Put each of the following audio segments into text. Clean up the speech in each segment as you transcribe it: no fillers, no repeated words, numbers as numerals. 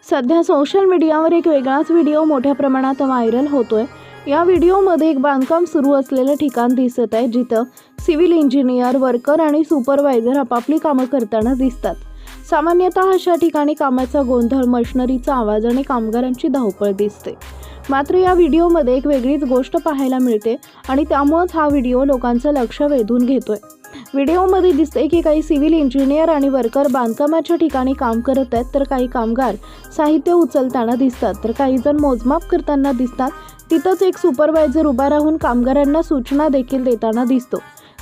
सध्या सोशल मीडियावर एक वेगळाच व्हिडिओ मोठ्या प्रमाणात व्हायरल होतोय। या व्हिडिओमध्ये एक बांधकाम सुरू असलेलं ठिकाण दिसत आहे, जिथं सिव्हिल इंजिनियर, वर्कर आणि सुपरवायझर आपापली कामं करताना दिसतात। सामान्यतः अशा ठिकाणी कामाचा गोंधळ, मशिनरीचा आवाज आणि कामगारांची धावपळ दिसते। मात्र या व्हिडिओमध्ये एक वेगळीच गोष्ट पाहायला मिळते आणि त्यामुळेच हा व्हिडिओ लोकांचं लक्ष वेधून घेतोय। व्हिडिओमध्ये दिसते की काही सिव्हिल इंजिनियर आणि वर्कर बांधकामाच्या ठिकाणी काम करत आहेत, तर काही कामगार साहित्य उचलताना दिसतात, तर काही जण मोजमाप करताना दिसतात। तिथंच एक सुपरवायझर उभा राहून कामगारांना सूचना देखील देताना दिसतो।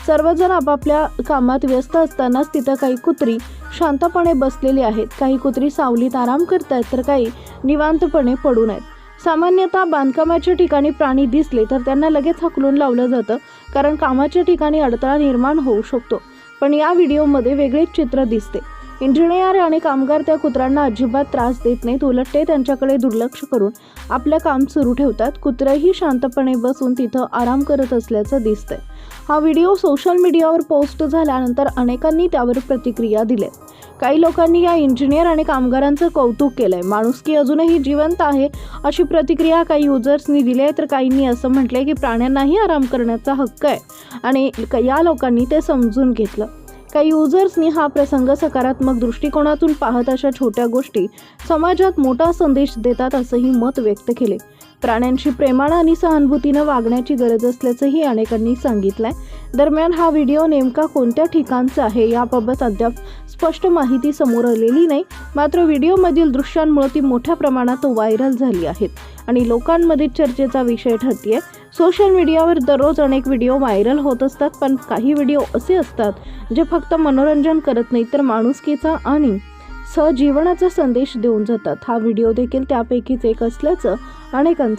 सर्वजण आपापल्या कामात व्यस्त असतानाच तिथं काही कुत्री शांतपणे बसलेली आहेत। काही कुत्री सावलीत आराम करतायत, तर काही निवांतपणे पडून आहेत। सामान्यतः बांधकामाच्या ठिकाणी प्राणी दिसले तर त्यांना लगेच हाकलून लावलं जातं, कारण कामाच्या ठिकाणी अडथळा निर्माण होऊ शकतो। पण या व्हिडिओमध्ये वेगळेच चित्र दिसते। इंजिनियर आणि कामगार त्या कुत्र्यांना अजिबात त्रास देत नाहीत, उलट ते त्यांच्याकडे दुर्लक्ष करून आपलं काम सुरू ठेवतात। कुत्रेही शांतपणे बसून तिथं आराम करत असल्याचं दिसतंय। हा व्हिडिओ सोशल मीडियावर पोस्ट झाल्यानंतर अनेकांनी त्यावर प्रतिक्रिया दिल्या। काही लोकांनी या इंजिनियर आणि कामगारांचं कौतुक केलंय। माणुसकी अजूनही जिवंत आहे अशी प्रतिक्रिया काही युजर्सनी दिली आहे, तर काहींनी असं म्हटलंय की प्राण्यांनाही आराम करण्याचा हक्क आहे आणि या लोकांनी ते समजून घेतलं। काही युजर्सनी हा प्रसंग सकारात्मक दृष्टिकोनातून पाहत अशा छोट्या गोष्टी समाजात मोठा संदेश देतात असंही मत व्यक्त केले। प्राण्यांशी प्रेमानं आणि सहानुभूतीनं वागण्याची गरज असल्याचंही अनेकांनी सांगितलंय। दरम्यान हा व्हिडिओ नेमका कोणत्या ठिकाणचा आहे याबाबत अद्याप स्पष्ट माहिती समोर आलेली नाही। मात्र व्हिडिओमधील दृश्यांमुळे ती मोठ्या प्रमाणात व्हायरल झाली आहेत आणि लोकांमध्ये चर्चेचा विषय ठरतीये। सोशल मीडियावर दररोज अनेक व्हिडिओ व्हायरल होत असतात, पण काही व्हिडिओ असे असतात जे फक्त मनोरंजन करत नाहीत, तर माणुसकीचा आणि सहजीवनाचा संदेश देऊन जातात। हा व्हिडिओ देखील त्यापैकीच एक असल्याचं अनेकांचं